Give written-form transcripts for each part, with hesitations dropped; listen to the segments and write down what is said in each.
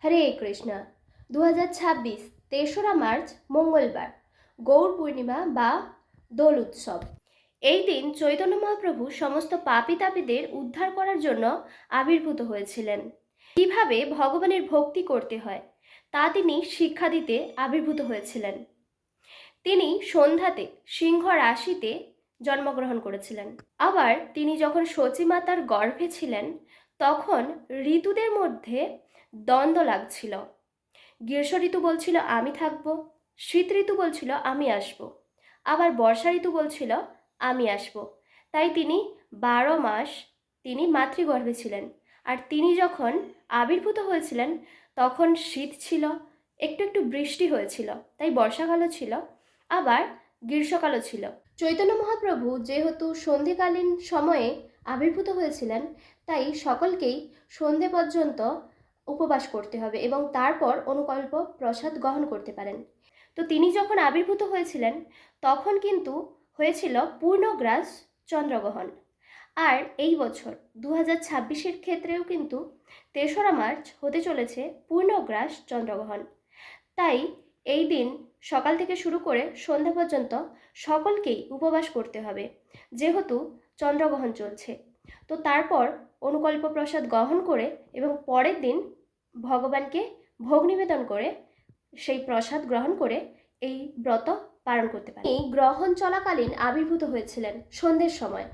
হরে কৃষ্ণ। 2026 তেসরা মার্চ মঙ্গলবার, গৌর পূর্ণিমা বা দোল উৎসব। এই দিন চৈতন্য মহাপ্রভু সমস্ত পাপী তাপীদের উদ্ধার করার জন্য আবির্ভূত হয়েছিলেন। কিভাবে ভগবানের ভক্তি করতে হয় তা তিনি শিক্ষা দিতে আবির্ভূত হয়েছিলেন। তিনি সন্ধ্যাতে সিংহ রাশিতে জন্মগ্রহণ করেছিলেন। আবার তিনি যখন সচী মাতার গর্ভে ছিলেন তখন ঋতুদের মধ্যে দ্বন্দ্ব লাগছিল। গ্রীষ্ম ঋতু বলছিল আমি থাকবো, শীত ঋতু বলছিল আমি আসব, আবার বর্ষা ঋতু বলছিল আমি আসব। তাই তিনি 12 মাস তিনি মাতৃগর্ভে ছিলেন। আর তিনি যখন আবির্ভূত হয়েছিলেন তখন শীত ছিল, একটু একটু বৃষ্টি হয়েছিল, তাই বর্ষাকালও ছিল, আবার গ্রীষ্মকালও ছিল। চৈতন্য মহাপ্রভু যেহেতু সন্ধ্যেকালীন সময়ে আবির্ভূত হয়েছিলেন, তাই সকলকেই সন্ধে পর্যন্ত উপবাস করতে হবে এবং তারপর অনুকল্প প্রসাদ গ্রহণ করতে পারেন। তো তিনি যখন আবির্ভূত হয়েছিলেন তখন কিন্তু হয়েছিল পূর্ণগ্রাস চন্দ্রগ্রহণ। আর এই বছর 2026-এর ক্ষেত্রেও কিন্তু 3রা মার্চ হতে চলেছে পূর্ণগ্রাস চন্দ্রগ্রহণ। তাই এই দিন সকাল থেকে শুরু করে সন্ধ্যা পর্যন্ত সকলকেই উপবাস করতে হবে, যেহেতু চন্দ্রগ্রহণ চলছে। তো তারপর অনুকল্প প্রসাদ গ্রহণ করে এবং পরের দিন ভগবানকে ভোগ নিবেদন করে সেই প্রসাদ গ্রহণ করে এই ব্রত পালন করতে পারেন। এই গ্রহণ চলাকালীন আবির্ভূত হয়েছিলেন সন্ধ্যের সময়,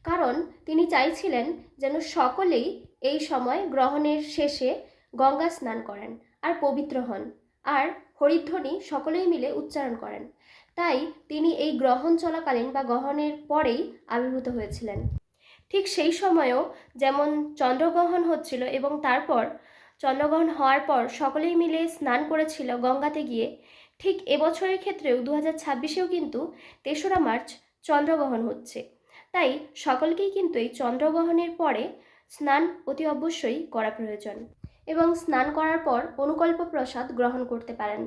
কারণ তিনি চাইছিলেন যেন সকলেই এই সময় গ্রহণের শেষে গঙ্গা স্নান করেন আর পবিত্র হন আর হরিধ্বনি সকলেই মিলে উচ্চারণ করেন। তাই তিনি এই গ্রহণ চলাকালীন বা গ্রহণের পরেই আবির্ভূত হয়েছিলেন। ঠিক সেই সময়েও যেমন চন্দ্রগ্রহণ হচ্ছিল এবং তারপর চন্দ্রগ্রহণ হওয়ার পর সকলেই মিলে স্নান করেছিল গঙ্গাতে গিয়ে, ঠিক এবছরের ক্ষেত্রেও 2026-এও কিন্তু 3রা মার্চ চন্দ্রগ্রহণ হচ্ছে। তাই সকলকেই কিন্তু এই চন্দ্রগ্রহণের পরে স্নান অতি অবশ্যই করা প্রয়োজন এবং স্নান করার পর অনুকল্প প্রসাদ গ্রহণ করতে পারেন।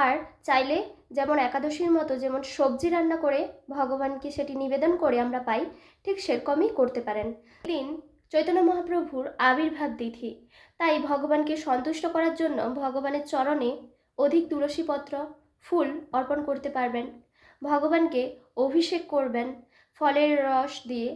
আর চাইলে যেমন একাদশীর মতো যেমন সবজি রান্না করে ভগবানকে সেটি নিবেদন করে আমরা পাই, ঠিক সেরকমই করতে পারেন। দিন চৈতন্য মহাপ্রভুর আবির্ভাব তিথি, তাই ভগবানকে সন্তুষ্ট করার জন্য ভগবানের চরণে অধিক তুলসীপত্র ফুল অর্পণ করতে পারবেন, ভগবানকে অভিষেক করবেন ফলের রস দিয়ে,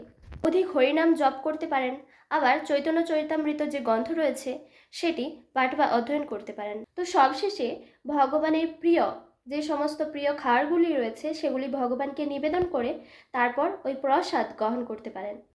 অধিক হরিনাম জপ করতে পারেন, আবার চৈতন্য চরিতামৃত যে গ্রন্থ রয়েছে সেটি পাঠ বা অধ্যয়ন করতে পারেন। তো সবশেষে ভগবানের প্রিয় যে সমস্ত প্রিয় খাবারগুলি রয়েছে সেগুলি ভগবানকে নিবেদন করে তারপর ওই প্রসাদ গ্রহণ করতে পারেন।